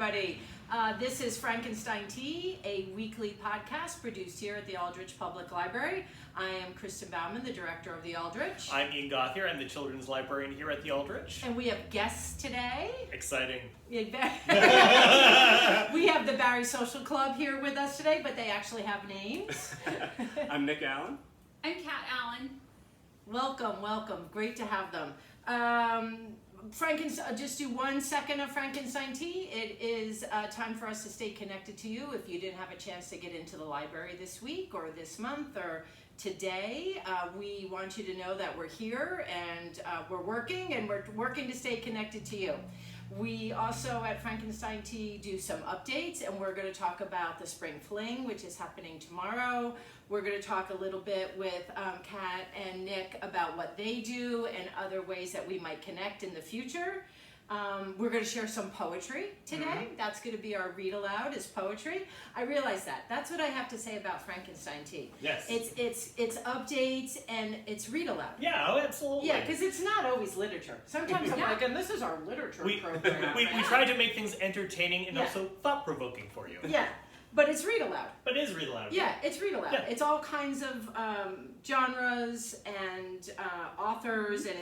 everybody. This is Frankenstein Tea, a weekly podcast produced here at the Aldrich Public Library. I am Kristin Bauman, the director of the Aldrich. I'm Ian Gothier. I'm the children's librarian here at the Aldrich. And we have guests today. Exciting. We have the Barre Social Club here with us today, but they actually have names. I'm Nick Allen. I'm Kat Allen. Welcome, welcome. Great to have them. Just do 1 second of Frankenstein Tea. It is time for us to stay connected to you. If you didn't have a chance to get into the library this week or this month or today, we want you to know that we're here and we're working to stay connected to you. We also at Frankenstein Tea do some updates, and we're going to talk about the Spring Fling, which is happening tomorrow. We're going to talk a little bit with Kat and Nick about what they do and other ways that we might connect in the future. We're going to share some poetry today. Mm-hmm. That's going to be our read aloud is poetry. I realize that. That's what I have to say about Frankenstein Tea. Yes. It's updates and it's read aloud. Yeah, oh, absolutely. Yeah, because it's not always literature. Sometimes I'm like, and this is our literature program. We try to make things entertaining and also thought-provoking for you. Yeah. But it's read aloud. But it is read aloud. Yeah, it's read aloud. Yeah. It's all kinds of genres and authors, and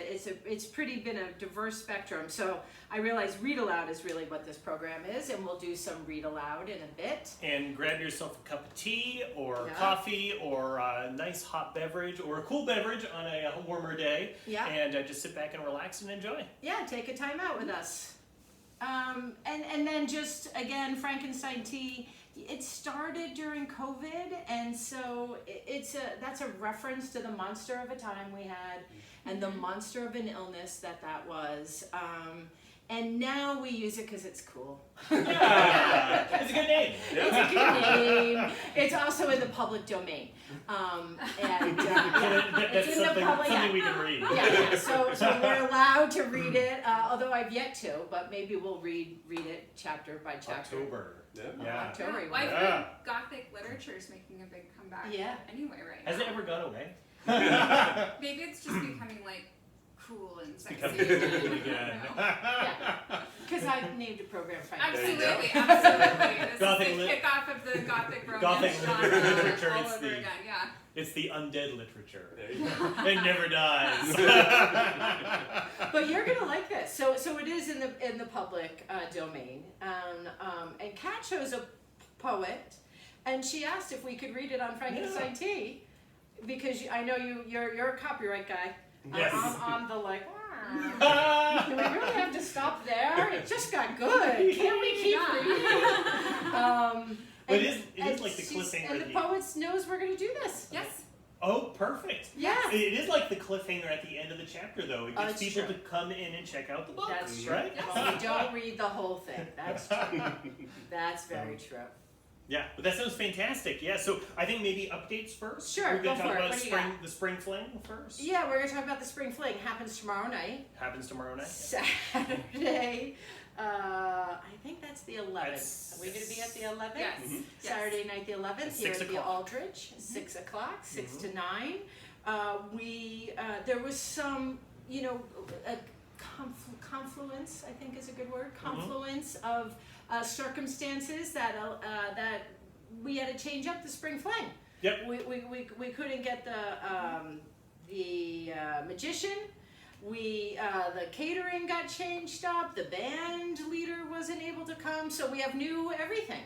it's pretty been a diverse spectrum. So I realize read aloud is really what this program is, and we'll do some read aloud in a bit. And grab yourself a cup of tea or coffee or a nice hot beverage or a cool beverage on a warmer day. Yeah. And just sit back and relax and enjoy. Yeah, take a time out with us. And then just again, Frankenstein Tea. It started during COVID, and so that's a reference to the monster of a time we had, and the monster of an illness that was. And now we use it because it's cool. Yeah, it's a good name. It's a good name. It's also in the public domain. That's it's in the public, something we can read. Yeah. So we're allowed to read it, although I've yet to, but maybe we'll read it chapter by chapter. October. Yeah. October. Well, I think Gothic literature is making a big comeback. Yeah. Anyway, right now. Has it ever gone away? Maybe it's just becoming like cool and sexy. Becoming again. Yeah. Because I named a program Frankenstein. Absolutely. This Gothic is the kickoff of the Gothic romance Gothic genre literature. all over again. Yeah. It's the undead literature. It never dies. But you're gonna like this. So it is in the public domain. And Kat chose a poet, and she asked if we could read it on Frankenstein Tea, because I know you're a copyright guy. Yes. I'm the like. Do we really have to stop there? It just got good. Can't we keep reading? But it is like the cliffhanger. And the poet knows we're going to do this. Yes. Oh, perfect. Yeah. It is like the cliffhanger at the end of the chapter, though. It gets people to come in and check out the book. That's true. Right? Well, we don't read the whole thing. That's true. That's very true. Yeah, but that sounds fantastic. Yeah, so I think maybe updates first. Sure, We're going to go talk for it. about What do you got? the Spring Fling first. Yeah, we're going to talk about the Spring Fling. Happens tomorrow night. Happens tomorrow night. Saturday. I think that's the 11th. Are we going to be at the 11th? Yes. Mm-hmm. Saturday night the 11th here at the Aldrich, 6 o'clock, 6 to 9. There was some, a confluence, I think is a good word, confluence of circumstances that we had to change up the Spring Fling. Yep. We couldn't get the magician. The catering got changed up. The band leader wasn't able to come, so we have new everything.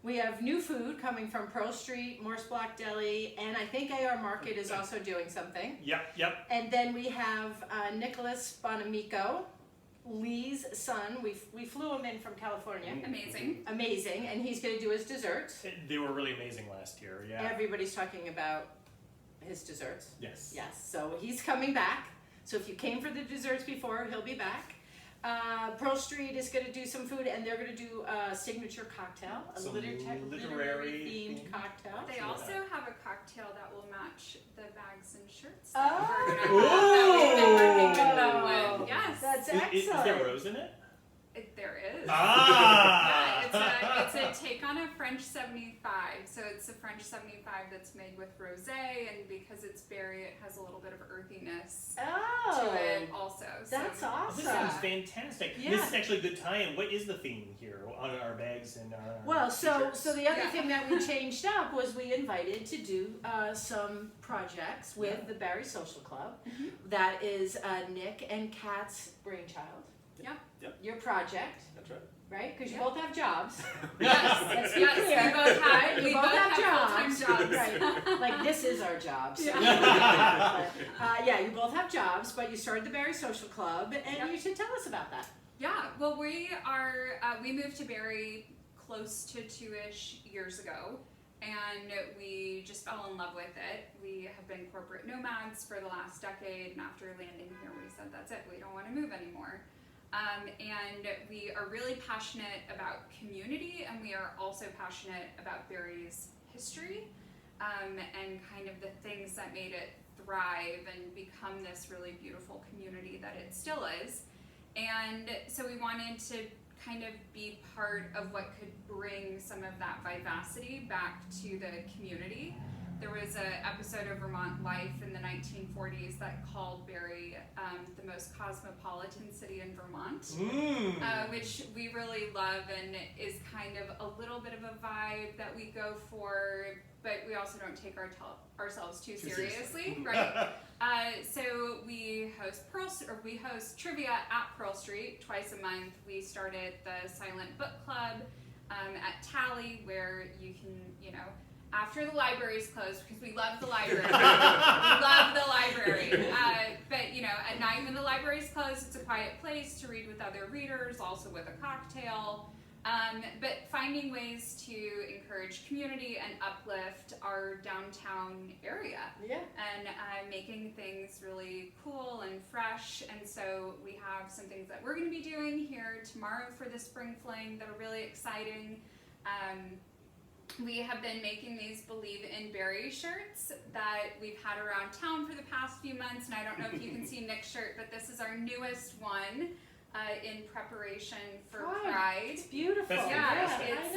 We have new food coming from Pearl Street, Morse Block Deli, and I think AR Market is also doing something. Yep. And then we have Nicholas Bonamico, Lee's son. We flew him in from California. Amazing, and he's going to do his desserts. They were really amazing last year, yeah. Everybody's talking about his desserts. Yes. So he's coming back. So if you came for the desserts before, he'll be back. Pearl Street is going to do some food, and they're going to do a signature cocktail, a literary themed cocktail. They also have a cocktail that will match the bags and shirts. Oh! That we've been working with them with. Yes. That's excellent. Is there rose in it? There is. Ah! Yeah, it's a take on a French 75. So it's a French 75 that's made with rosé, and because it's berry, it has a little bit of earthiness to it also. That's awesome. This sounds fantastic. Yeah. This is actually a good tie-in. What is the theme here on our bags and our Well, so t-shirts? the other thing that we changed up was we invited to do some projects with the Barre Social Club. That is Nick and Kat's brainchild. Yep. Your project, That's right. right? Because you both have jobs. Yes, Let's be yes, clear. we both have, We both have full-time jobs. Right. Like this is our job. So. Yeah, you both have jobs, but you started the Barre Social Club, and you should tell us about that. Yeah, well, we are, we moved to Barre close to 2-ish years ago, and we just fell in love with it. We have been corporate nomads for the last decade, and after landing here, we said, that's it, we don't want to move anymore. And we are really passionate about community, and we are also passionate about Barre's history, and kind of the things that made it thrive and become this really beautiful community that it still is. And so we wanted to kind of be part of what could bring some of that vivacity back to the community. There was an episode of Vermont Life in the 1940s that called Barre the most cosmopolitan city in Vermont, which we really love, and is kind of a little bit of a vibe that we go for, but we also don't take ourselves too seriously, right? So we host trivia at Pearl Street twice a month. We started the Silent Book Club at Tally, where you can, after the library's closed, because we love the library. We love the library. But, at night when the library's closed, it's a quiet place to read with other readers, also with a cocktail. But finding ways to encourage community and uplift our downtown area. Yeah. And making things really cool and fresh. And so we have some things that we're going to be doing here tomorrow for the Spring Fling that are really exciting. We have been making these Believe in Barre shirts that we've had around town for the past few months, and I don't know if you can see Nick's shirt, but this is our newest one in preparation for Pride. It's beautiful. That's It's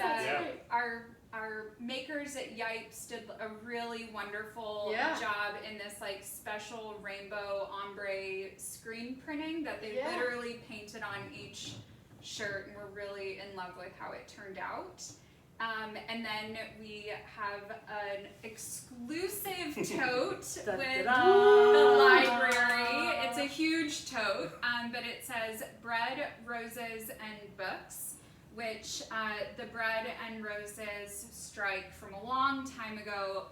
our makers at Yipes did a really wonderful job in this special rainbow ombre screen printing that they literally painted on each shirt, and we're really in love with how it turned out. And then we have an exclusive tote with the library. It's a huge tote, but it says Bread, Roses, and Books, which the Bread and Roses strike from a long time ago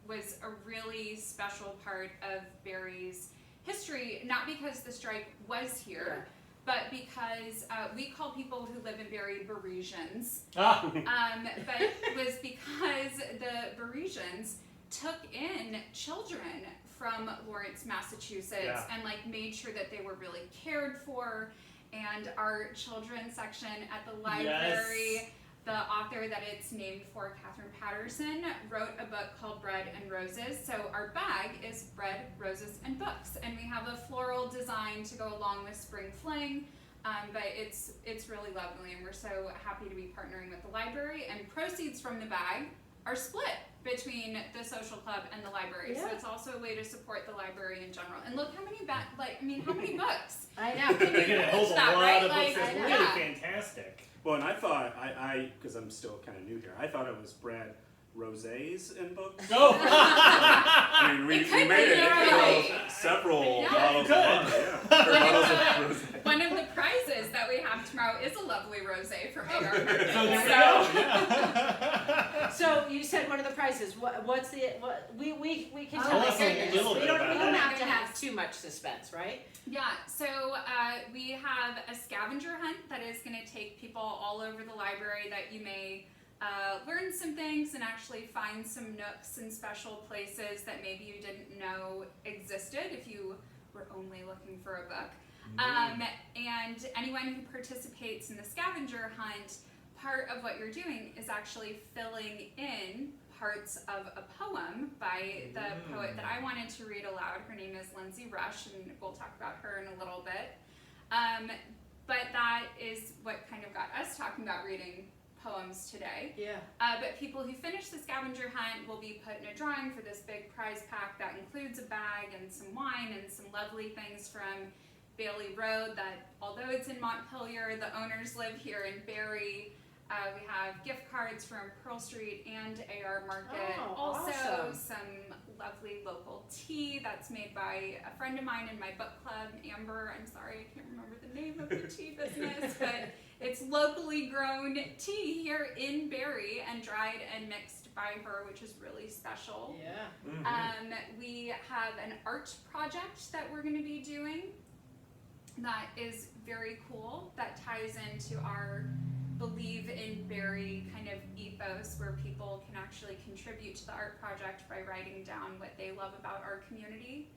was a really special part of Barre's history, not because the strike was here, but because we call people who live in Barre Barresians. But it was because the Barresians took in children from Lawrence, Massachusetts, and made sure that they were really cared for. And our children's section at the library, the author that it's named for, Catherine Patterson, wrote a book called Bread and Roses. So our bag is Bread, Roses, and Books. And we have a floral design to go along with Spring Fling. But it's really lovely, and we're so happy to be partnering with the library. And proceeds from the bag are split between the social club and the library. So it's also a way to support the library in general. And look how many how many books? I know. They're going to hold a lot of books. It's really fantastic. Well, and I thought, because I'm still kind of new here, I thought it was Bread, Rosés, and Books. Oh! I mean, we made it several bottles of One of the prizes that we have tomorrow is a lovely rosé from A.R. So you said one of the prizes. What's the we can tell us a little bit we don't about have to have too much suspense, right? Yeah, so we have a scavenger hunt that is going to take people all over the library that you may learn some things and actually find some nooks and special places that maybe you didn't know existed if you were only looking for a book. And anyone who participates in the scavenger hunt, part of what you're doing is actually filling in parts of a poem by the poet that I wanted to read aloud. Her name is Lyndsay, and we'll talk about her in a little bit. But that is what kind of got us talking about reading poems today. But people who finish the scavenger hunt will be put in a drawing for this big prize pack that includes a bag and some wine and some lovely things from Bailey Road, that although it's in Montpelier, the owners live here in Barre. We have gift cards from Pearl Street and AR Market. Also, awesome. some lovely local tea that's made by a friend of mine in my book club, Amber. I'm sorry, I can't remember the name of the tea business, but it's locally grown tea here in Barre and dried and mixed by her, which is really special. Yeah. Mm-hmm. We have an art project that we're going to be doing that is very cool, that ties into our Believe in Barre kind of ethos, where people can actually contribute to the art project by writing down what they love about our community.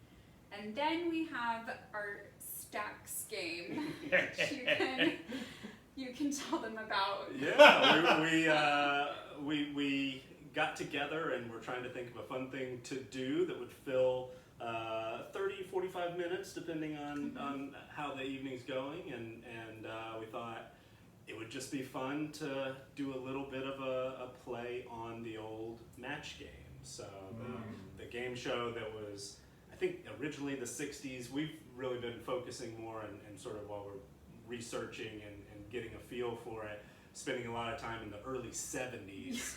And then we have our Stacks game, which you can tell them about. Yeah, we got together and we're trying to think of a fun thing to do that would fill 30, 45 minutes, depending on how the evening's going, and we thought it would just be fun to do a little bit of a play on the old match game. So the game show that was, I think, originally the 60s, we've really been focusing more and sort of while we're researching and getting a feel for it, spending a lot of time in the early 70s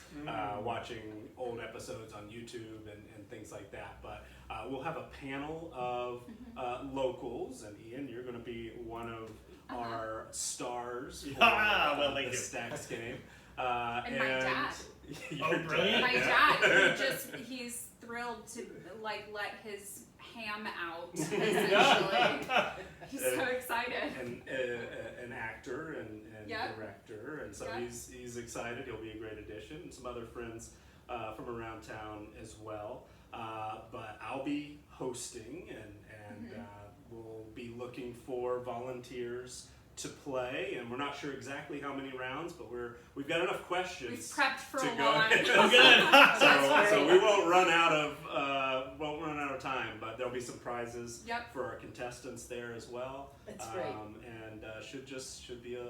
watching old episodes on YouTube and things like that. But we'll have a panel of locals, and Ian, you're going to be one of our stars for the Stacks game. And my dad. Brilliant. My dad, he's thrilled to let his ham out, essentially. He's so excited. And an actor and director, and so he's excited. He'll be a great addition. And some other friends from around town as well. But I'll be hosting, and we'll be looking for volunteers to play, and we're not sure exactly how many rounds, but we've got enough questions. We've prepped for to a go. lot. So we won't run out of time, but there'll be some prizes for our contestants there as well. That's great. And should be a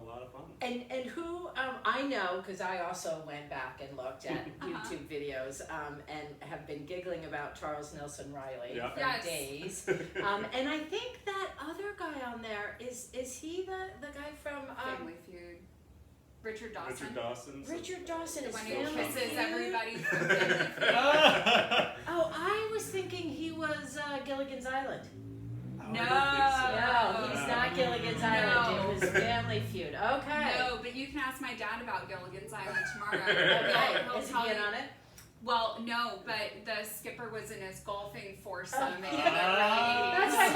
lot of fun. And who, I know, because I also went back and looked at YouTube videos and have been giggling about Charles Nelson Riley for days. And I think that other guy on there, is he the guy from Family Feud? Richard Dawson. Richard Dawson is the one who Family kisses Feud? everybody from Family Feud. Oh, I was thinking he was Gilligan's Island. No. No, he's not Gilligan's Island. It was Family Feud. Okay. No, but you can ask my dad about Gilligan's Island tomorrow. Okay. He'll Is he tell in you. on it? Well, no, but the skipper was in his golfing foursome in the early That's 80s. what I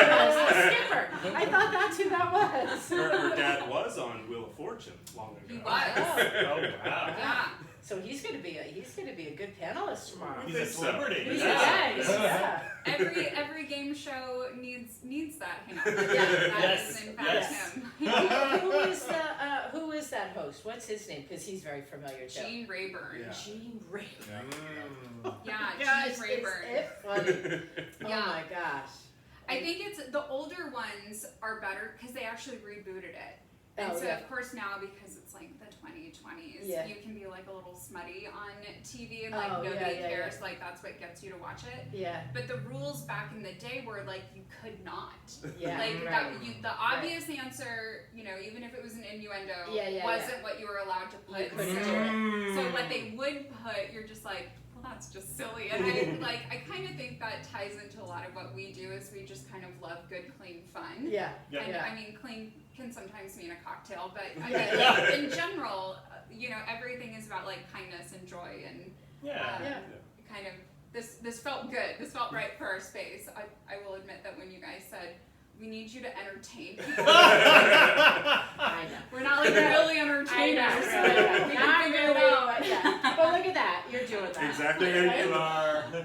thought. The skipper. I thought that's who that was. Her dad was on Wheel of Fortune long ago. He was. Oh wow. Yeah. So he's gonna be a good panelist tomorrow. He's a celebrity. Yeah. Every game show needs that hand. Yeah. That is in fact him. Who is that host? What's his name? Because he's very familiar too. Gene Rayburn. Yeah. Gene Rayburn. Yeah, Gene Rayburn. It's funny. Oh my gosh. I think it's the older ones are better because they actually rebooted it. And so of course now, because it's like the 2020s, you can be like a little smutty on TV and like nobody cares. Like that's what gets you to watch it. Yeah. But the rules back in the day were like you could not. Yeah. Like the obvious answer, even if it was an innuendo, wasn't what you were allowed to put. So what they would put, you're just like, well, that's just silly. And I kind of think that ties into a lot of what we do is we just kind of love good, clean fun. Yeah. And I mean, clean can sometimes mean a cocktail, but I mean, in general, everything is about like kindness and joy and kind of this felt good. This felt right for our space. I will admit that when you guys said we need you to entertain people, I know. we're not like really entertainers. Not really. But look at that, you're doing that. Exactly, and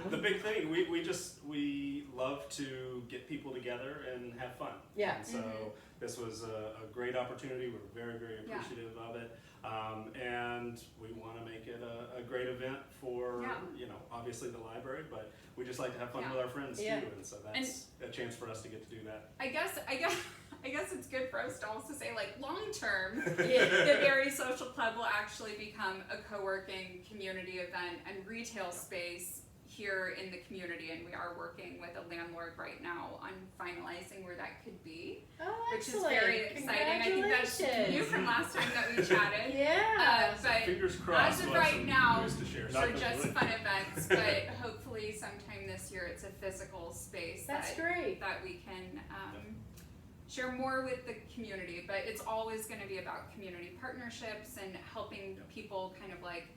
the big thing we love to get people together and have fun. Yeah. And so this was a great opportunity. We're very, very appreciative of it, and we want to make it a great event for obviously the library, but we just like to have fun with our friends too, and so that's a chance for us to get to do that. I guess it's good for us to also say, like, long term, the Barre Social Club will actually become a co-working community event and retail space here in the community, and we are working with a landlord right now on finalizing where that could be, which is very exciting. I think that's new from last time that we chatted. But fingers crossed. as of right now, to share. they're just fun events, but hopefully sometime this year it's a physical space that we can share more with the community. But it's always going to be about community partnerships and helping people kind of like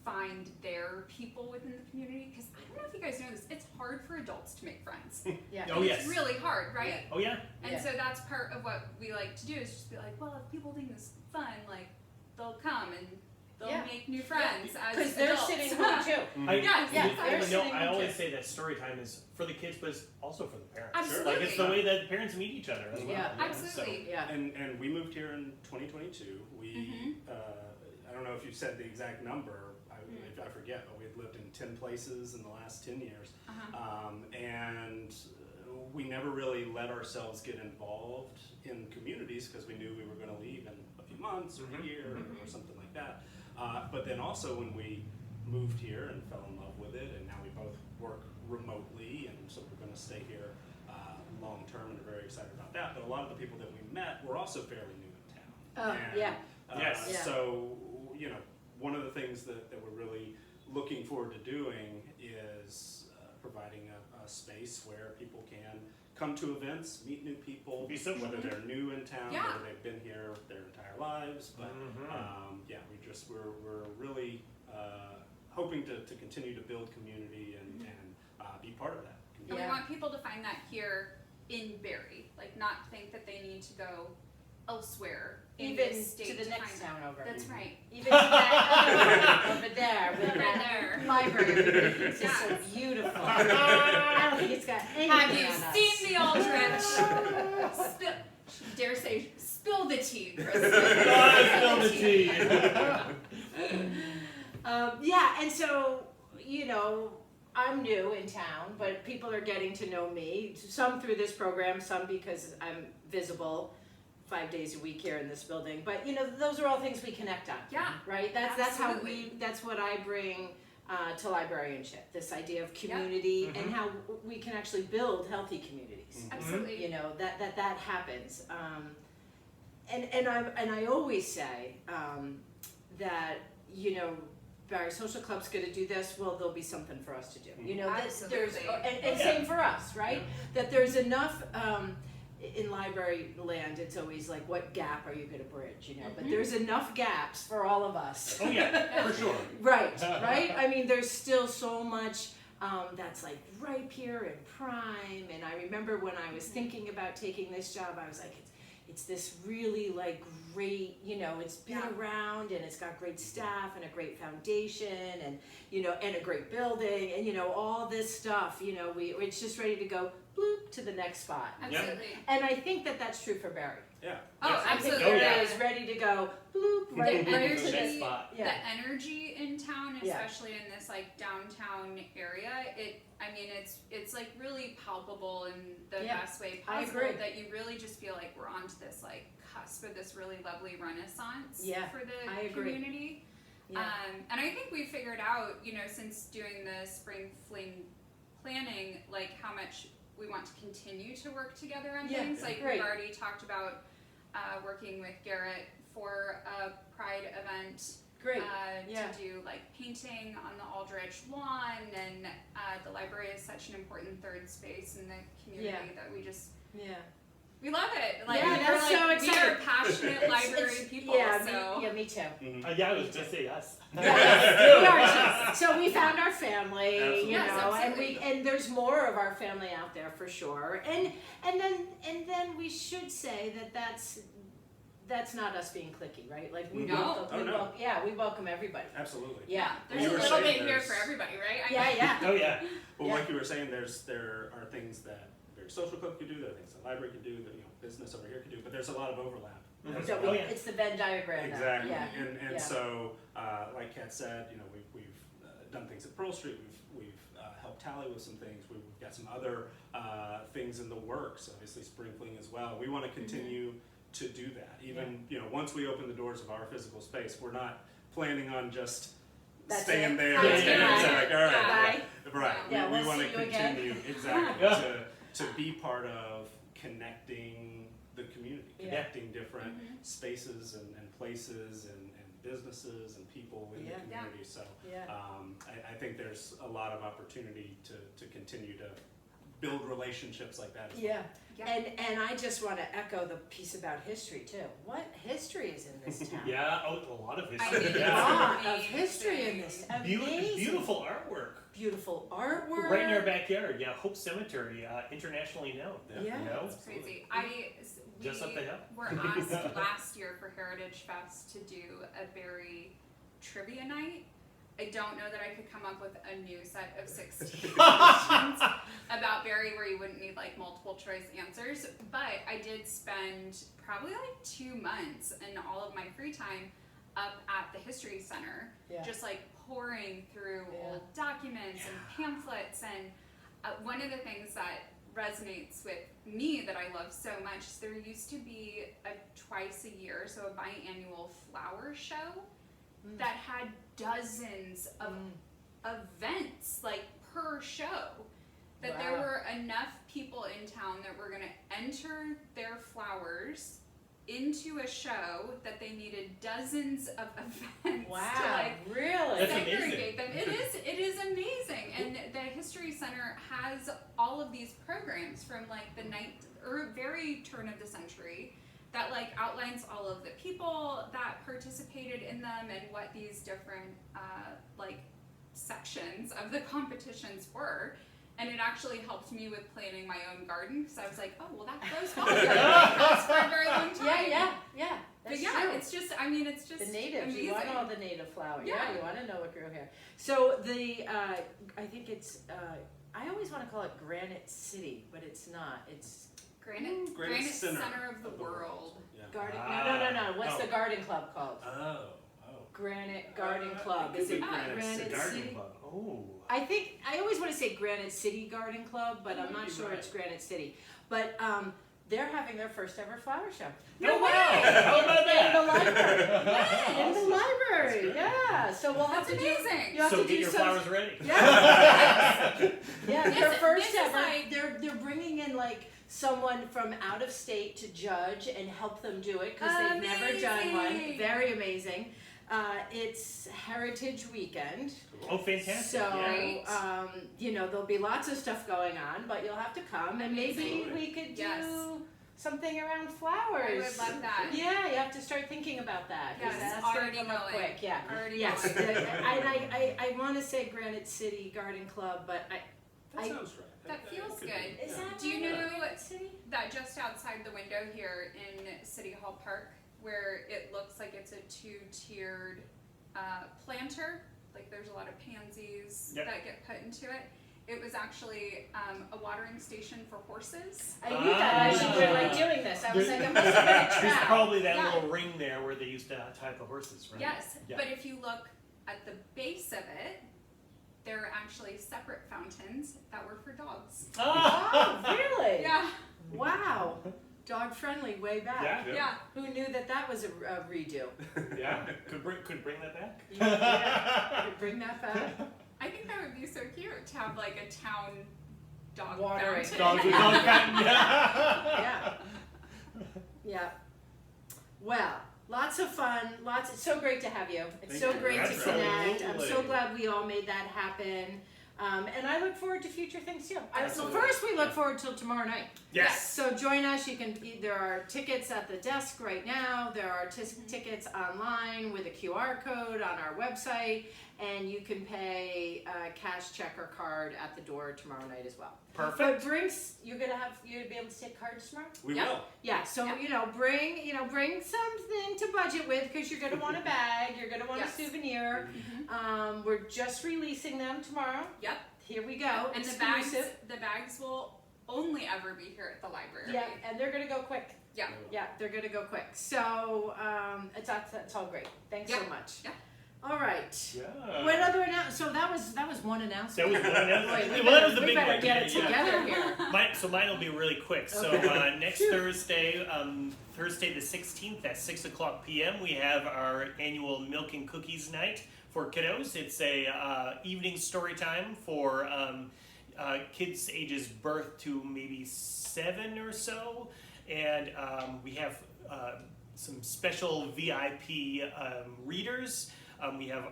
find their people within the community, because I don't know if you guys know this, it's hard for adults to make friends. It's really hard, right? And so that's part of what we like to do, is just be like, well, if people think this is fun, like they'll come and they'll make new friends as because they're adults. sitting home too. I always say that story time is for the kids, but it's also for the parents. Absolutely. Like it's the way that parents meet each other as well. Absolutely. And we moved here in 2022. We I don't know if you said the exact number. I forget, but we've lived in 10 places in the last 10 years. And we never really let ourselves get involved in communities because we knew we were going to leave in a few months or a year or something like that. But then also when we moved here and fell in love with it, and now we both work remotely, and so we're going to stay here long term, and we're very excited about that. But a lot of the people that we met were also fairly new in town. So, you know, one of the things that we're really looking forward to doing is providing a space where people can come to events, meet new people, whether they're new in town, whether they've been here their entire lives. But we're really hoping to continue to build community and be part of that. And we want people to find that here in Barre, like not think that they need to go elsewhere. Even in the state to the next town over. That's right. Even to that over there with that library. It's just so beautiful. I don't think it's got anything Have you on us. seen the Aldrich? Dare say, spill the tea, Kristin. Spill the tea. And so, you know, I'm new in town, but people are getting to know me. Some through this program, some because I'm visible 5 days a week here in this building. But you know, those are all things we connect on. Right. That's how that's what I bring to librarianship. This idea of community and how we can actually build healthy communities. Absolutely. You know, that happens. And I always say that, you know, Barre Social Club's going to do this. Well, there'll be something for us to do. You know, there's and same for us, right? That there's enough. In library land, it's always like, what gap are you going to bridge, you know? But there's enough gaps for all of us. Oh yeah, for sure. Right. I mean, there's still so much that's like ripe here and prime. And I remember when I was thinking about taking this job, I was like, it's this really like great, you know, it's been around and it's got great staff and a great foundation and, you know, and a great building and, you know, all this stuff, you know, it's just ready to go bloop to the next spot. Absolutely. And I think that that's true for Barre. I think it is ready to go bloop right to the next spot. The energy in town, especially in this like downtown area, it's like really palpable in the best way possible. That you really just feel like we're onto this like cusp of this really lovely renaissance for the community. And I think we figured out, you know, since doing the spring fling planning, like how much we want to continue to work together on things. Like we've already talked about working with Garrett for a Pride event to do like painting on the Aldrich lawn, and the library is such an important third space in the community that we just we love it. Like that's so exciting. We are passionate library people. Me too. I was just say yes. We are too. So we found our family, you know, and there's more of our family out there for sure. And then we should say that's not us being cliquey, right? Like we welcome everybody. Absolutely. There's a little bit here for everybody, right? Oh yeah. Well, like you were saying, there are things that Barre Social Club could do, there are things the library could do, that business over here could do, but there's a lot of overlap. It's the Venn diagram. Exactly. Now. And so, like Kat said, you know, we've done things at Pearl Street. We've helped Tally with some things. We've got some other things in the works. Obviously, Spring Fling as well. We want to continue to do that. Even you know, once we open the doors of our physical space, we're not planning on just staying there. That's It's like, all right, Bye. right. Yeah, we we'll want to see you again. continue exactly to be part of connecting the community, connecting different spaces and places and businesses and people in the community. So I think there's a lot of opportunity to continue to build relationships like that as well. And I just want to echo the piece about history too. What history is in this town? A lot of I history. mean, A lot of history in this. Amazing. Beautiful artwork. Beautiful artwork. Right in our backyard, Hope Cemetery, internationally known. Yeah. You know? It's crazy. Just up the hill. Were asked last year for Heritage Fest to do a Barre trivia night. I don't know that I could come up with a new set of 16 questions about Barre where you wouldn't need like multiple choice answers, but I did spend probably like 2 months in all of my free time up at the History Center, just like pouring through old documents and pamphlets. And one of the things that resonates with me that I love so much is there used to be a twice a year, so a biannual flower show that had dozens of events like per show, that there were enough people in town that were going to enter their flowers into a show that they needed dozens of events to like really? segregate them. It is amazing. And the History Center has all of these programs from like the very turn of the century that like outlines all of the people that participated in them and what these different like sections of the competitions were. And it actually helped me with planning my own garden because I was like, oh, well, that grows longer. That's for a very long time. Yeah. But yeah, it's just the natives. amazing. You want all the native flowers. Yeah. You want to know what grew here. So I think it's, I always want to call it Granite City, but it's not. It's Granite Center of the world. Yeah. Garden. No. What's the garden club called? Granite Garden Club. Is it Granite Garden City? Club. Oh. I always want to say Granite City Garden Club, but I'm not sure it's Granite City. But they're having their first ever flower show. No way! How about that? In the library. In the library. Yeah. So we'll have That's to amazing. do. So get your flowers ready. Yeah. Their first this is ever. like- They're bringing in like someone from out of state to judge and help them do it because they've never done one. Amazing. Very amazing. It's Heritage Weekend. Oh, fantastic. So, yeah. there'll be lots of stuff going on, but you'll have to come and maybe Amazing. we could do Yes. something around flowers. I would love that. Yeah, you have to start thinking about that. 'Cause Yes, that's gonna already come up going. quick. Yeah. Already Yes. going. I want to say Granite City Garden Club, but That sounds right. That feels could good. be. is that Do you right? know Granite City? that just outside the window here in City Hall Park, where it looks like it's a 2-tiered planter, like there's a lot of pansies that get put into it. It was actually a watering station for horses. I knew that as you were like doing this. I was like, it must have been a There's trap. probably that little ring there where they used to tie the horses, right? Yes, Yeah. but if you look at the base of it, there are actually separate fountains that were for dogs. Oh, really? Yeah, Wow. Dog friendly way back. yeah. Who knew that was a redo? Yeah. Could bring that back. Yeah. Bring that back. I think that would be so cute to have like a town dog Watering. fountain. Dogs with dog fountain. Yeah. Yeah. Well, lots of fun. It's so great to have you. It's so great to connect. I'm so Absolutely. glad we all made that happen. And I look forward to future things too. So Absolutely. first we look forward till tomorrow night. Yes. So join us. There are tickets at the desk right now. There are tickets online with a QR code on our website, and you can pay cash, check, or card at the door tomorrow night as well. Perfect. But you'll be able to take cards tomorrow. We Yep. will. Yeah. So Yep. bring something to budget with because you're gonna want a bag. You're gonna want Yes. a souvenir. Mhm. We're just releasing them tomorrow. Yep. Here we go. And Exclusive. the bags will only ever be here at the library. Yeah, and they're gonna go quick. Yeah. Yeah, they're gonna go quick. So it's all great. Thanks so Yeah. much. Yeah. All right. Yeah. What other announcement? So that was one That announcement. was one announcement. Boy, Well, that was the we big better one. get it Yeah. together here. Mine will be really quick. So Okay. next Thursday, Thursday the 16th at 6 o'clock p.m., we have our annual Milk and Cookies Night for kiddos. It's a evening story time for kids ages birth to maybe 7 or so, and we have some special VIP readers. We have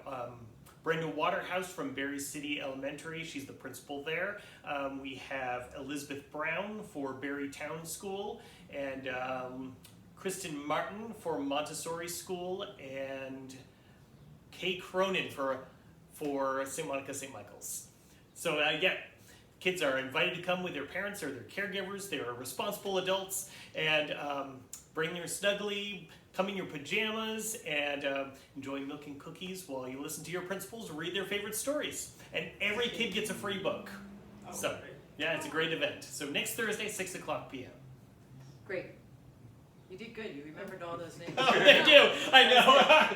Brenda Waterhouse from Barre City Elementary. She's the principal there. We have Elizabeth Brown for Barre Town School, and Kristin Martin for Montessori School, and Kay Cronin for St. Monica St. Michael's. So yeah, kids are invited to come with their parents or their caregivers. They are responsible adults, and bring your snuggly, come in your pajamas, and enjoy milk and cookies while you listen to your principals read their favorite stories. And every kid gets a free book. So yeah, it's a great event. So next Thursday, 6 o'clock p.m. Great. You did good. You remembered all those names. Oh, thank you. I know.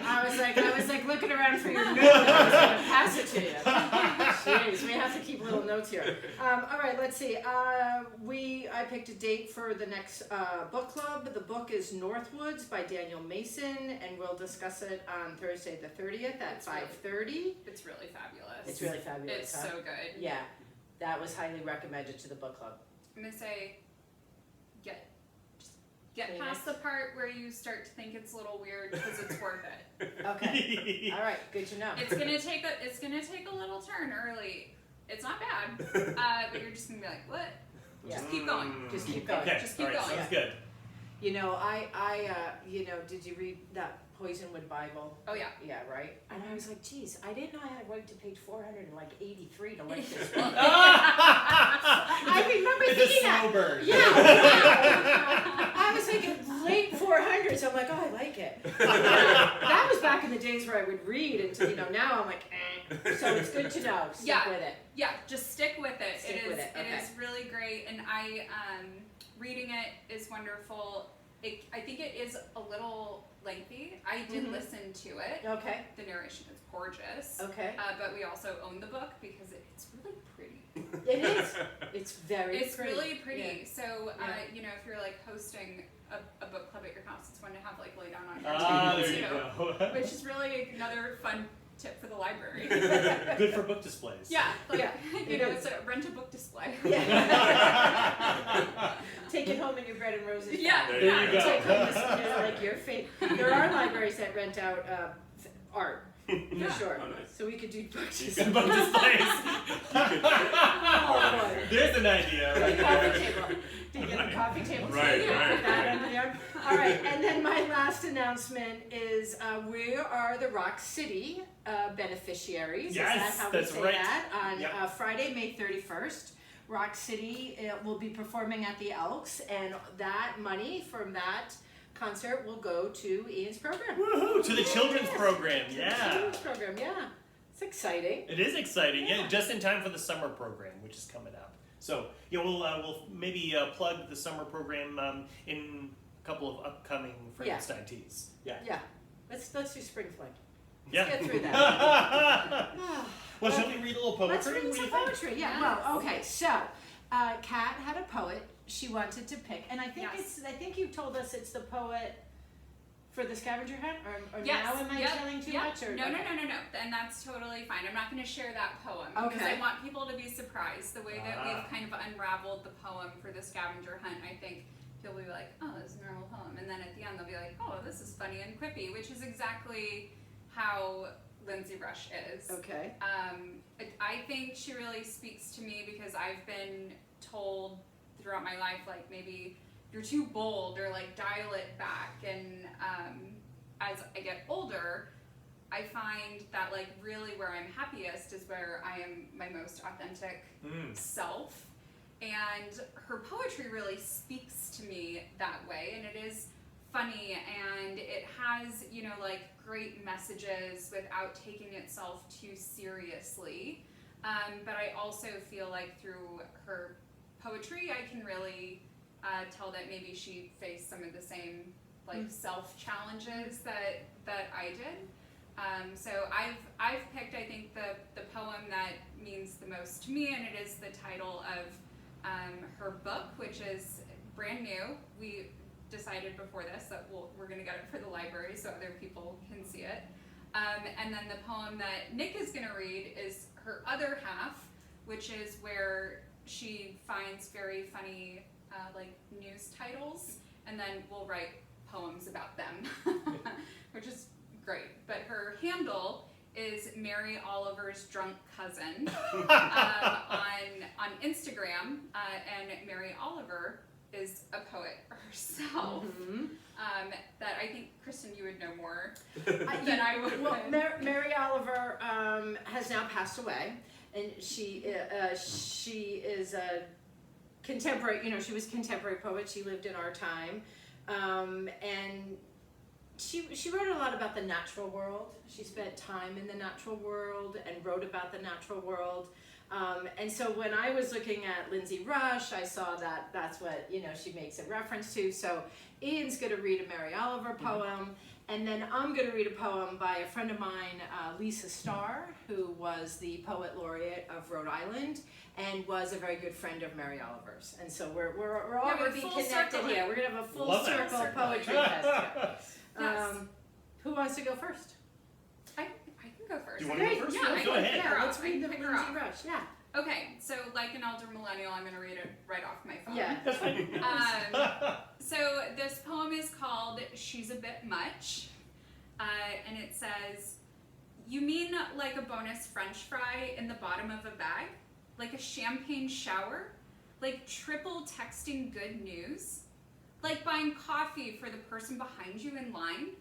I was like looking around for your note. I was going to pass it to you. Jeez, we have to keep little notes here. All right, let's see. I picked a date for the next book club. The book is Northwoods by Daniel Mason, and we'll discuss it on Thursday the 30th at 5:30. It's really fabulous. It's really fabulous. It's so good. Yeah, that was highly recommended to the book club. I'm gonna say, get past the part where you start to think it's a little weird, because it's worth it. Okay. All right. Good to know. It's gonna take a little turn early. It's not bad, but you're just gonna be like, what? Yeah. Just keep going. Just keep going. Okay. Just keep All right, going. sounds good. You know, did you read that Poisonwood Bible? Oh yeah. Yeah, right? And I was like, geez, I didn't know I had to write to page 483 to like this book. I remember thinking that. Burn. Yeah. I was thinking late 400s. I'm like, oh, I like it. That was back in the days where I would read until, now I'm like, eh. So it's good to know. Stick with it. Yeah, just stick with it. Stick with it. Okay. It is really great, and reading it is wonderful. I think it is a little lengthy. I did listen to it. Okay. The narration is gorgeous. Okay. But we also own the book because it's really pretty. It is. It's very It's pretty. really pretty. Yeah. So, Yeah. if you're like hosting a book club at your house, it's fun to have like lay down on your There table you too. go. Which is really another fun tip for the library. Good for book displays. Yeah, like, Yeah, it's a rent a book display. Yeah. Take it home in your bread and roses. Yeah, There you go. Take home this, like your fate. There are libraries that rent out art. Yeah. For sure. Oh, nice. So we could do book Book displays. displays. Oh, boy. There's an idea. Right Coffee there. table. Do you get a coffee table? Right, too? right. Put that under there. All right, and then my last announcement is we are the Rock City beneficiaries. Yes, is that how that's we say right. that? On Yep. Friday, May 31st, Rock City will be performing at the Elks, and that money from that concert will go to Ian's program. Woohoo! To the children's program. To the Yeah. children's program, yeah. It's exciting. It is exciting. Yeah. Yeah, just in time for the summer program, which is coming up. So yeah, we'll maybe plug the summer program in a couple of upcoming Frankenstein Teas. Yeah. Yeah. Let's do Spring Fling. Yeah. Let's get through that. Well, shall we read a little poetry? Let's read What do some you think? poetry. Yeah. Well, okay. So, Kat had a poet she wanted to pick, and I think Yes. I think you told us it's the poet for the scavenger hunt, or Yes. now am I Yep. telling too Yep. much? Or No, okay. no. And that's totally fine. I'm not going to share that poem because Okay. I want people to be surprised. The way that we've kind of unraveled the poem for the scavenger hunt, I think people will be like, oh, this is a normal poem. And then at the end, they'll be like, oh, this is funny and quippy, which is exactly how Lyndsay Rush is. Okay. I think she really speaks to me because I've been told throughout my life, like, maybe you're too bold or like dial it back. And as I get older, I find that like really where I'm happiest is where I am my most authentic self. And her poetry really speaks to me that way, and it is funny, and it has, like great messages without taking itself too seriously. But I also feel like through her poetry, I can really tell that maybe she faced some of the same like self challenges that I did. So I've picked, I think, the poem that means the most to me, and it is the title of her book, which is brand new. We decided before this that we're going to get it for the library so other people can see it. And then the poem that Nick is going to read is her other half, which is where she finds very funny like news titles, and then we'll write poems about them, which is great. But her handle is Mary Oliver's Drunk Cousin on Instagram, and Mary Oliver is a poet herself. That I think, Kristin, you would know more than I would. Well, Mary Oliver has now passed away, and she is a contemporary. You know, she was a contemporary poet. She lived in our time, and she wrote a lot about the natural world. She spent time in the natural world and wrote about the natural world. And so when I was looking at Lyndsay Rush, I saw that that's what, you know, she makes a reference to. So Ian's going to read a Mary Oliver poem, and then I'm going to read a poem by a friend of mine, Lisa Starr, who was the Poet Laureate of Rhode Island and was a very good friend of Mary Oliver's. And so we're all going to be connected here. We're going to have a full circle poetry fest. Yes. Who wants to go first? I can go first. Do you want to go first? Yeah, Go ahead. Yeah, Let's read the Lyndsay Rush. Yeah. Okay, so like an elder millennial, I'm going to read it right off my phone. Yeah. That's fine. So this poem is called She's a Bit Much, and it says, "You mean like a bonus French fry in the bottom of a bag? Like a champagne shower? Like triple texting good news? Like buying coffee for the person behind you in line?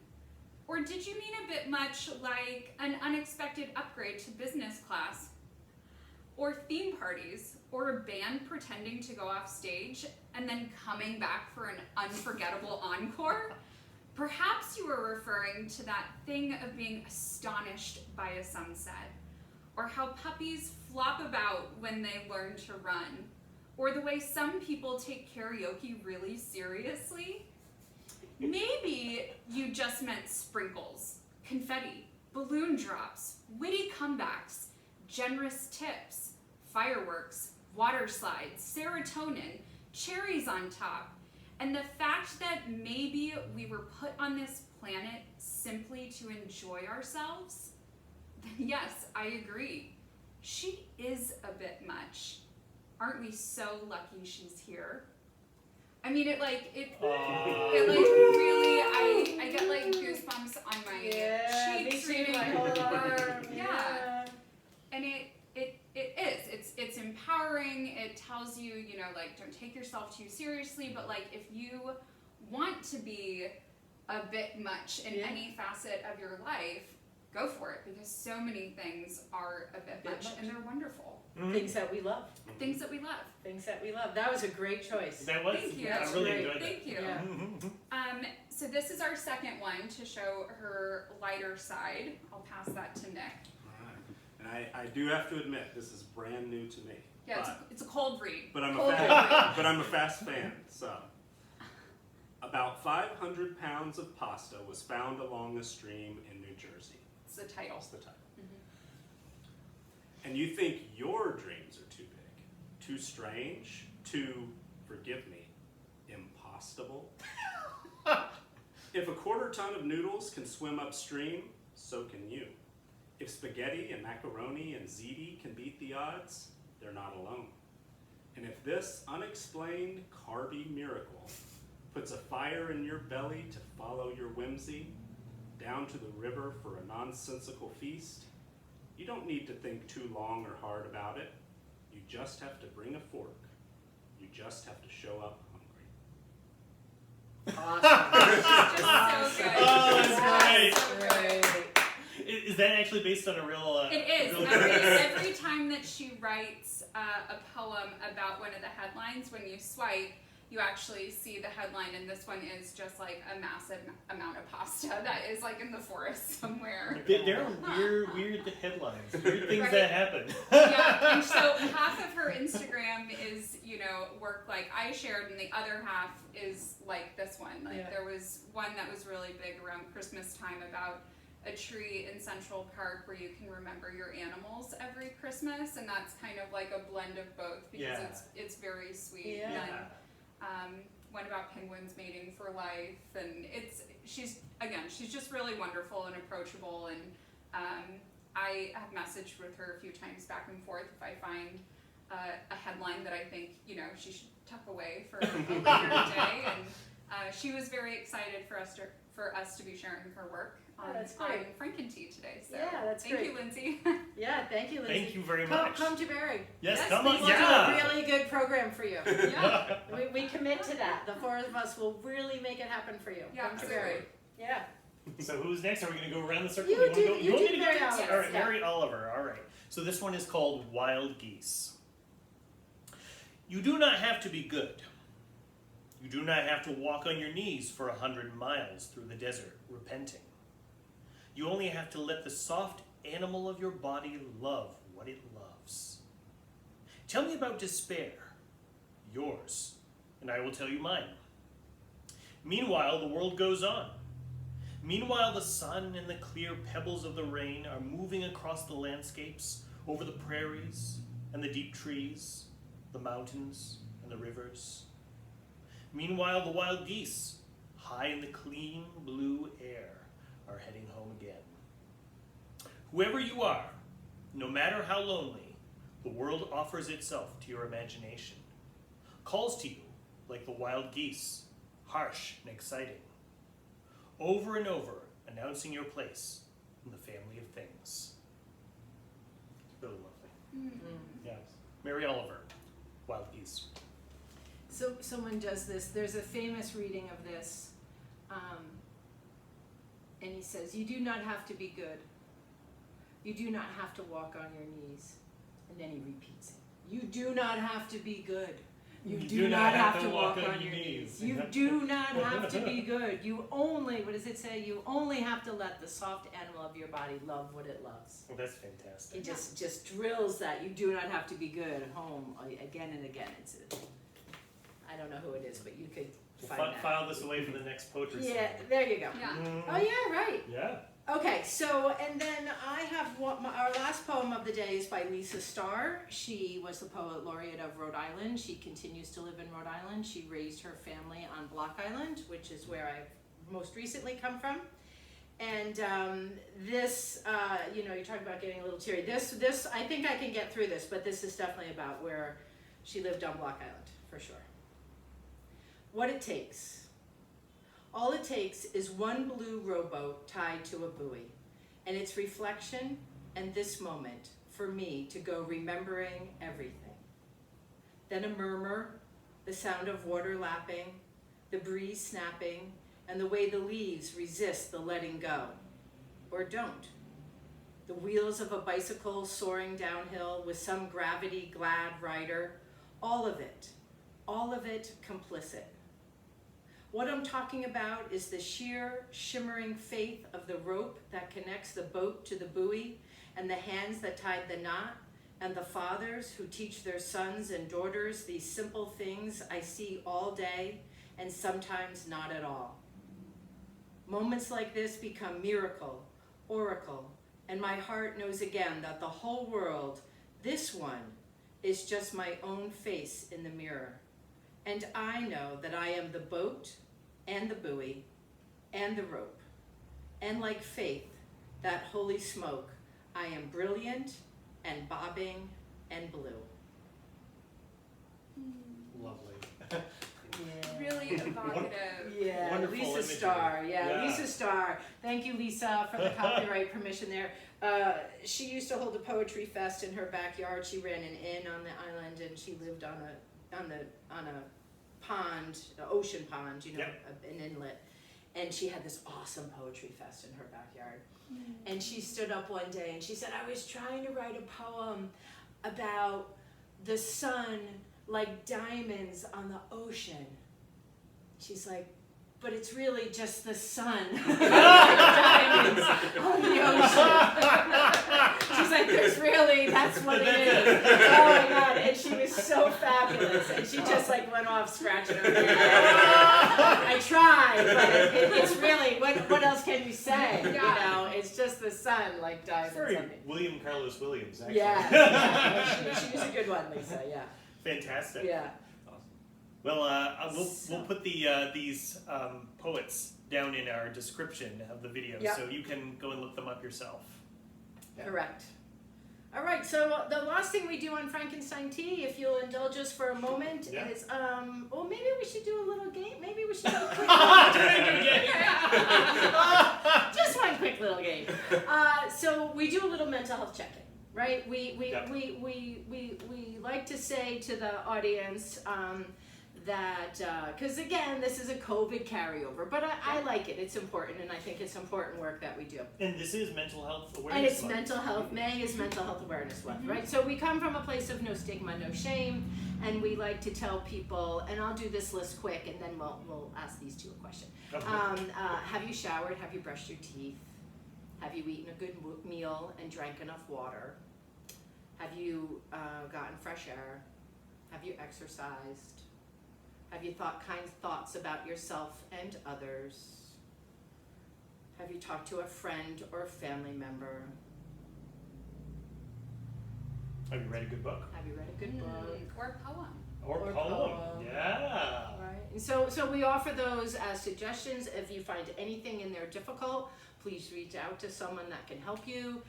Or did you mean a bit much like an unexpected upgrade to business class? Or theme parties, or a band pretending to go off stage and then coming back for an unforgettable encore? Perhaps you were referring to that thing of being astonished by a sunset, or how puppies flop about when they learn to run, or the way some people take karaoke really seriously. Maybe you just meant sprinkles, confetti, balloon drops, witty comebacks, generous tips, fireworks, water slides, serotonin, cherries on top, and the fact that maybe we were put on this planet simply to enjoy ourselves. Then yes, I agree. She is a bit much. Aren't we so lucky she's here?" I mean, it like really, I get like goosebumps on my cheeks reading her. Yeah. And it's empowering. It tells you, you know, like, don't take yourself too seriously, but like if you want to be a bit much in any facet of your life, go for it, because so many things are a bit much and they're wonderful. Things that we love. Things that we love. Things that we love. That was a great choice. That was. Thank you. I really enjoyed that. Thank you. Yeah. So this is our second one to show her lighter side. I'll pass that to Nick. All right. And I do have to admit, this is brand new to me. Yeah, it's a cold read. But I'm a fast fan. So, about 500 pounds of pasta was found along a stream in New Jersey. It's the title. That's the title. And you think your dreams are too big, too strange, too, forgive me, impossible? If a quarter ton of noodles can swim upstream, so can you. If spaghetti and macaroni and ziti can beat the odds, they're not alone. And if this unexplained carby miracle puts a fire in your belly to follow your whimsy, down to the river for a nonsensical feast, you don't need to think too long or hard about it. You just have to bring a fork. You just have to show up hungry. Just so good. Oh, that's So great. good. Is that actually based on a real? It is. Real Every time that she writes a poem about one of the headlines, when you swipe, you actually see the headline, and this one is just like a massive amount of pasta that is like in the forest somewhere. There are weird headlines, weird things Right. that happen. Yeah, and so half of her Instagram is, you know, work like I shared, and the other half is like this one. Like there was one that was really big around Christmas time about a tree in Central Park where you can remember your animals every Christmas, and that's kind of like a blend of both because it's very sweet. Yeah. And one about penguins mating for life, and she's just really wonderful and approachable, and I have messaged with her a few times back and forth if I find a headline that I think, you know, she should tuck away for a later day. And she was very excited for us to be sharing her work on Frankenstein Tea today. So that's thank great. you, Lyndsay. Yeah, thank you, Lyndsay. Thank you very much. Come to Barre. Yes, Yes, come on. We'll Yeah. do a really good program for you. Yeah. We commit to that. The four of us will really make it happen for you. Yeah, Come to Barre. Yeah. So who's next? Are we going to go around the circle? You wanna do- go, you want do me to go Mary next? Oliver, All right, yeah. Mary Oliver. All right. So this one is called Wild Geese. You do not have to be good. You do not have to walk on your knees for 100 miles through the desert, repenting. You only have to let the soft animal of your body love what it loves. Tell me about despair, yours, and I will tell you mine. Meanwhile, the world goes on. Meanwhile, the sun and the clear pebbles of the rain are moving across the landscapes, over the prairies and the deep trees, the mountains and the rivers. Meanwhile, the wild geese, high in the clean blue air, are heading home again. Whoever you are, no matter how lonely, the world offers itself to your imagination, calls to you like the wild geese, harsh and exciting, over and over announcing your place in the family of things. It's really lovely. Yeah. Mary Oliver, Wild Geese. So someone does this. There's a famous reading of this, and he says, "You do not have to be good. You do not have to walk on your knees." And then he repeats it. You do not have to be good. You do not have to walk on your knees. You do not have to be good. You only, what does it say? You only have to let the soft animal of your body love what it loves. Well, that's fantastic. It just drills that. You do not have to be good at home again and again. I don't know who it is, but you could find that. File this away for the next poetry Yeah, slam. there you go. Yeah. Oh yeah, right. Yeah. Okay, so, and then I have our last poem of the day is by Lisa Starr. She was the poet laureate of Rhode Island. She continues to live in Rhode Island. She raised her family on Block Island, which is where I've most recently come from. And this, you know, you're talking about getting a little teary. This, I think I can get through this, but this is definitely about where she lived on Block Island, for sure. What it takes. All it takes is one blue rowboat tied to a buoy, and its reflection and this moment for me to go remembering everything. Then a murmur, the sound of water lapping, the breeze snapping, and the way the leaves resist the letting go, or don't. The wheels of a bicycle soaring downhill with some gravity-glad rider, all of it complicit. What I'm talking about is the sheer, shimmering faith of the rope that connects the boat to the buoy, and the hands that tied the knot, and the fathers who teach their sons and daughters these simple things I see all day, and sometimes not at all. Moments like this become miracle, oracle, and my heart knows again that the whole world, this one, is just my own face in the mirror. And I know that I am the boat, and the buoy, and the rope. And like faith, that holy smoke, I am brilliant, and bobbing, and blue. Lovely. Really evocative. Yeah, Wonderful Lisa imagery. Starr. Yeah. Lisa Starr. Thank you, Lisa, for the copyright permission there. She used to hold a poetry fest in her backyard. She ran an inn on the island, and she lived on a pond, an ocean pond, you know, an inlet. And she had this awesome poetry fest in her backyard. And she stood up one day and she said, I was trying to write a poem about the sun like diamonds on the ocean. She's like, but it's really just the sun like diamonds on the ocean. She's like, that's what it is. Oh my God. And she was so fabulous. And she just like went off scratching her head. I tried, but it's really, what else can you say? Yeah. You know, it's just the sun like diamonds Very on the William Carlos Williams, actually. Yeah. She was a good one, Lisa, yeah. Fantastic. Yeah. Well, we'll put these poets down in our description of the video, Yep. so you can go and look them up yourself. Yeah. Correct. All right, so the last thing we do on Frankenstein Tea, if you'll indulge us for a moment, Yeah. is, well, maybe we should do a little game. Maybe we should do a quick just one quick little game. So we do a little mental health check-in, right? We like to say to the audience that, because again, this is a COVID carryover, but I like it. It's important, and I think it's important work that we do. And this is Mental Health Awareness And it's Month. mental health. May is Mental Health Awareness Month, right? So we come from a place of no stigma, no shame, and we like to tell people. And I'll do this list quick, and then we'll ask these two a question. Okay. Have you showered? Have you brushed your teeth? Have you eaten a good meal and drank enough water? Have you gotten fresh air? Have you exercised? Have you thought kind thoughts about yourself and others? Have you talked to a friend or a family member? Have you read a good book? Have you read a good book? Or poem. Or poem. Yeah. Right. And so we offer those as suggestions. If you find anything in there difficult, please reach out to someone that can help you.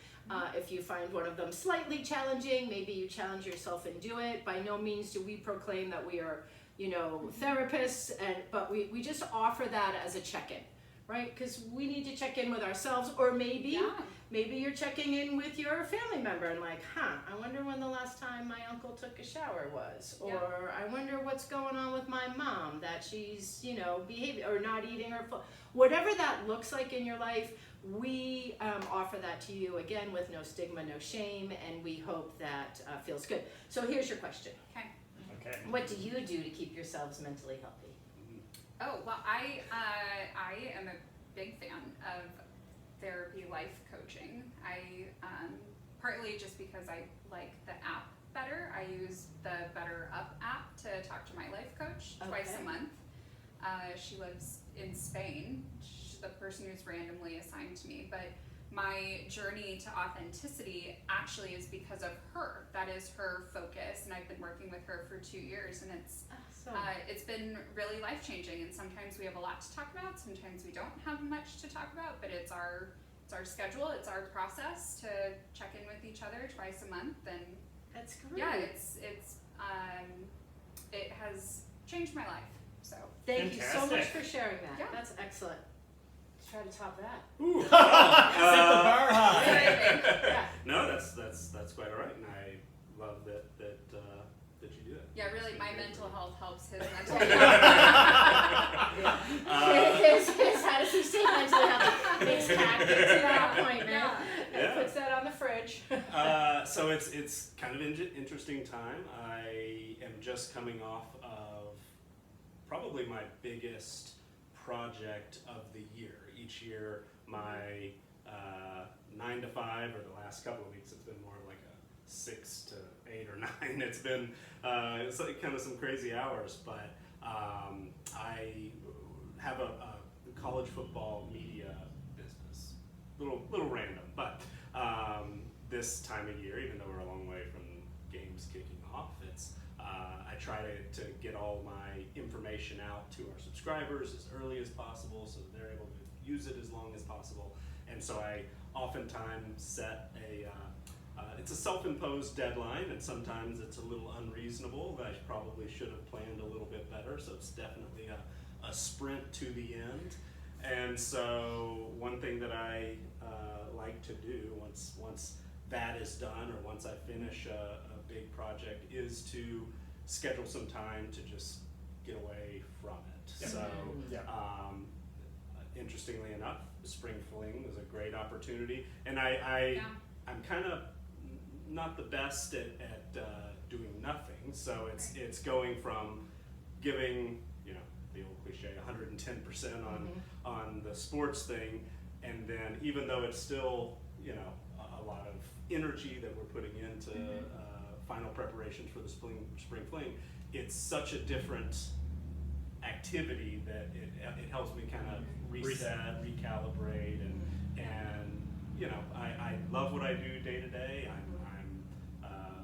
If you find one of them slightly challenging, maybe you challenge yourself and do it. By no means do we proclaim that we are, therapists, but we just offer that as a check-in, right? Because we need to check in with ourselves, or maybe you're checking in with your family member and like, I wonder when the last time my uncle took a shower was, or I wonder what's going on with my mom, that she's, behaving or not eating her food. Whatever that looks like in your life, we offer that to you, again, with no stigma, no shame, and we hope that feels good. So here's your question. Okay. What do you do to keep yourselves mentally healthy? Oh, well, I am a big fan of therapy life coaching. I partly just because I like the app better. I use the Better Up app to talk to my life coach twice a month. She lives in Spain. She's the person who's randomly assigned to me, but my journey to authenticity actually is because of her. That is her focus, and I've been working with her for 2 years, and it's been really life-changing. And sometimes we have a lot to talk about, sometimes we don't have much to talk about, but it's our schedule, it's our process to check in with each other twice a month, and that's great. Yeah, it has changed my life. So thank you so much for sharing that. Yeah. That's excellent. Let's try to top that. Ooh. Set the bar high. Yeah. No, that's quite all right, and I love that you do it. Yeah, really, my mental health helps his mental His how does he stay mentally healthy? Makes tactic to that point, man. Yeah. Puts that on the fridge. So it's kind of interesting time. I am just coming off of probably my biggest project of the year. Each year, my 9 to 5, or the last couple of weeks, it's been more like a 6 to 8 or 9. It's been it's like kind of some crazy hours, but I have a college football media business. Little random, but this time of year, even though we're a long way from games kicking off, it's I try to get all my information out to our subscribers as early as possible so that they're able to use it as long as possible. And so I oftentimes set it's a self-imposed deadline, and sometimes it's a little unreasonable. I probably should have planned a little bit better, so it's definitely a sprint to the end. And so one thing that I like to do once that is done, or once I finish a big project, is to schedule some time to just get away from it. Yeah. So Yeah. interestingly enough, the Spring Fling was a great opportunity, and I'm kind of not the best at doing nothing, so it's going from giving, the old cliche, 110% on the sports thing, and then even though it's still, a lot of energy that we're putting into final preparations for the Spring Fling, it's such a different activity that it helps me kind of reset, recalibrate, and I love what I do day to day. I'm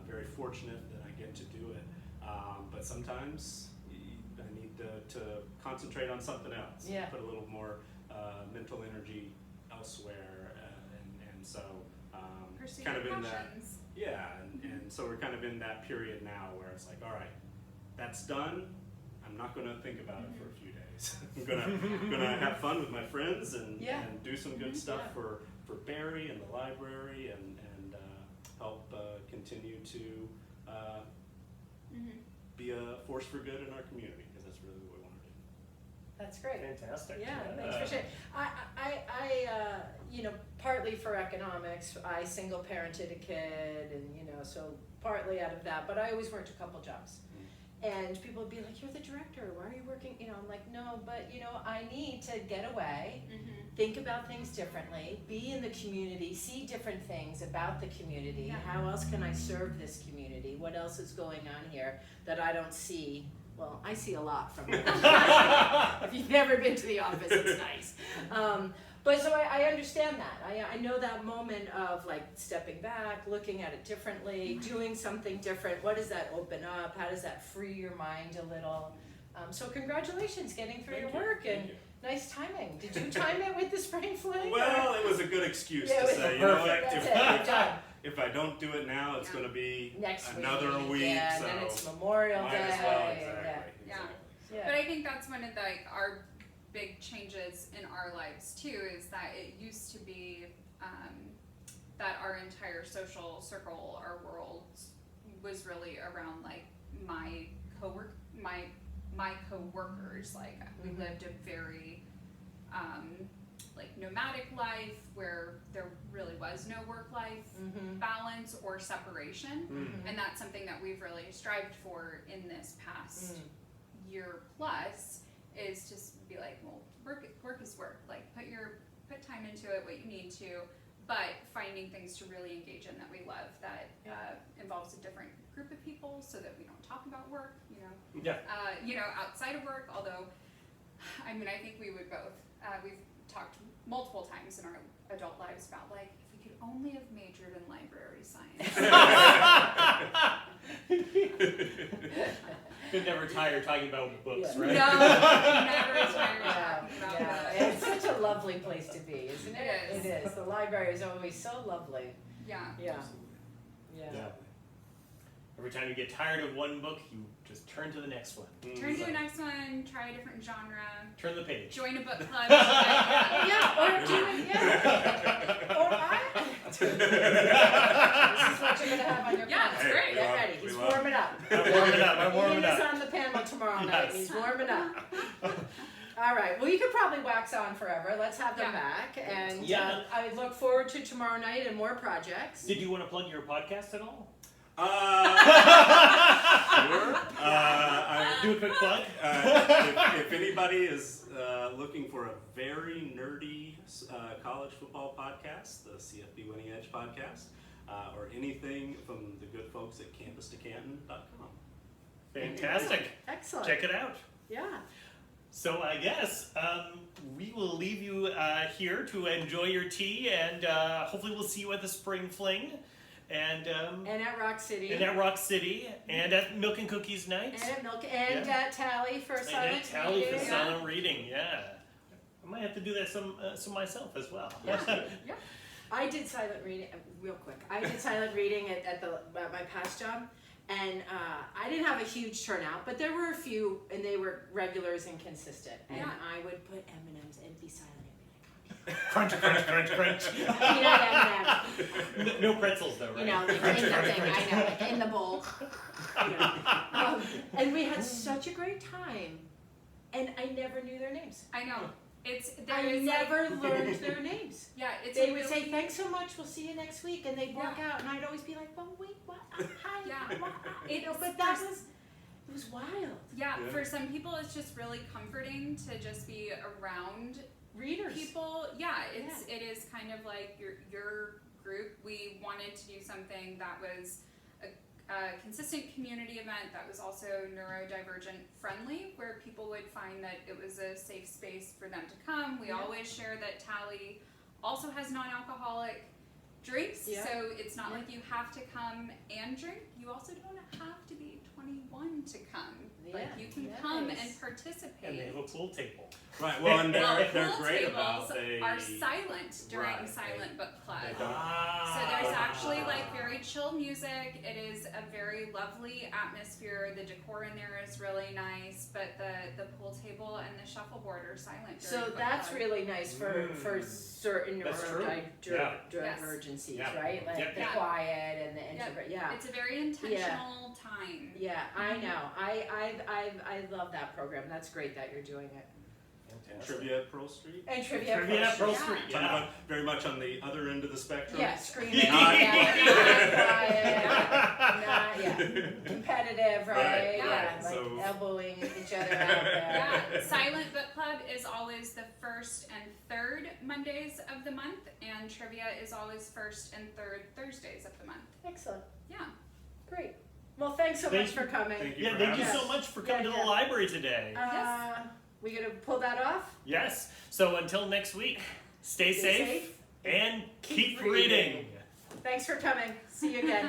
very fortunate that I get to do it, but sometimes I need to concentrate on something else. Yeah. Put a little more mental energy elsewhere, and so Pursue kind of your in that. passions. Yeah, and so we're kind of in that period now where it's like, all right, that's done. I'm not going to think about it for a few days. I'm gonna have fun with my friends and do some good stuff for Barre and the library and help continue to be a force for good in our community, because that's really what we want to do. That's great. Fantastic. Yeah, thanks for sharing. I partly for economics, I single parented a kid, and so partly out of that, but I always worked a couple jobs. And people would be like, "You're the director, why are you working?" I'm like, "No, but I need to get away, think about things differently, be in the community, see different things about the community. How else can I serve this community? What else is going on here that I don't see?" Well, I see a lot from it. If you've never been to the office, it's nice. But so I understand that. I know that moment of like stepping back, looking at it differently, doing something different. What does that open up? How does that free your mind a little? So congratulations getting through your work, and nice timing. Did you time it with the spring fling? Well, it was a good excuse to say, if I don't do it now, it's going to be next another week. Yeah, so and then it's Memorial might Day. as well, exactly. Yeah. But I think that's one of our big changes in our lives too, is that it used to be that our entire social circle, our world, was really around like my coworkers. Like we lived a very like nomadic life where there really was no work-life balance or separation, and that's something that we've really strived for in this past year plus, is just be like, well, work is work. Like put time into it, what you need to, but finding things to really engage in that we love, that involves a different group of people, so that we don't talk about work, outside of work. Although, I mean, I think we would both. We've talked multiple times in our adult lives about like, if we could only have majored in library science. You're never tired talking about books, right? No, never tired talking about books. It's such a lovely place to be, isn't it? It is. It is. The library is always so lovely. Yeah. Yeah. Every time you get tired of one book, you just turn to the next one. Turn to the next one, try a different genre. Turn the page. Join a book club. Or do it, This is what you're going to have on your panel. It's great. Get ready. He's warming up. I'm warming up. Ian is on the panel tomorrow night. Yes. He's warming up. All right. Well, you could probably wax on forever. Let's have them back. And I look forward to tomorrow night and more projects. Did you want to plug your podcast at all? Sure. Do a quick plug. If anybody is looking for a very nerdy college football podcast, the CFB Winning Edge podcast, or anything from the good folks at campustocanton.com. Fantastic. Excellent. Check it out. Yeah. So I guess we will leave you here to enjoy your tea, and hopefully we'll see you at the Spring Fling. And at Rock City. And at Rock City. And at Milk and Cookies Night. And at Milk. And at Tally for silent reading. And at Tally for silent reading, I might have to do that some myself as well. Yeah. I did silent reading, real quick. I did silent reading at my past job. And I didn't have a huge turnout, but there were a few, and they were regulars and consistent. And I would put M&Ms and be silent. Crunch, crunch, crunch, crunch. No pretzels though, right? Like crunch, in the crunch, thing, crunch. I know, like in the bowl. And we had such a great time, and I never knew their names. I know. I never learned their names. Yeah, they would say, "Thanks so much, we'll see you next week," and they'd walk out, and I'd always be like, "Well, wait, what? Hi, what?" But it was wild. Yeah, for some people, it's just really comforting to just be around readers. People, it is kind of like your group. We wanted to do something that was a consistent community event that was also neurodivergent friendly, where people would find that it was a safe space for them to come. We always share that Tally also has non-alcoholic drinks, so it's not like you have to come and drink. You also don't have to be 21 to come. Like you can nice. come and participate. And they have a pool table. Right. Well, and they're pool great tables about they are silent during Right, Silent Book Club. they don't- So there's actually like very chill music. It is a very lovely atmosphere. The decor in there is really nice, but the pool table and the shuffleboard are silent. During So book that's club. really nice for certain That's true. Yes. emergencies, Yeah. right? Like Yep. the Yeah. quiet and the Yep. introvert. Yeah. It's a very intentional time. Yeah, I Mhm. know. I love that program. That's great that you're doing it. Trivia at Pearl Street. And trivia, Trivia at Pearl Street. Street. Talking Yeah. about very much on the other end of the spectrum. Yeah, screaming, Not- yelling, not competitive, right? Right, Yeah, right. like So- elbowing each other out there. Yeah, Silent Book Club is always the first and third Mondays of the month, and trivia is always first and third Thursdays of the month. Excellent. Yeah. Great. Well, thanks so Thank much for coming. Thank you. Yeah, for thank you having so us. much for coming Yeah, to yeah. the library today. We gonna pull that off? Yes. So until next week, stay safe and keep reading. Thanks for coming. See you again.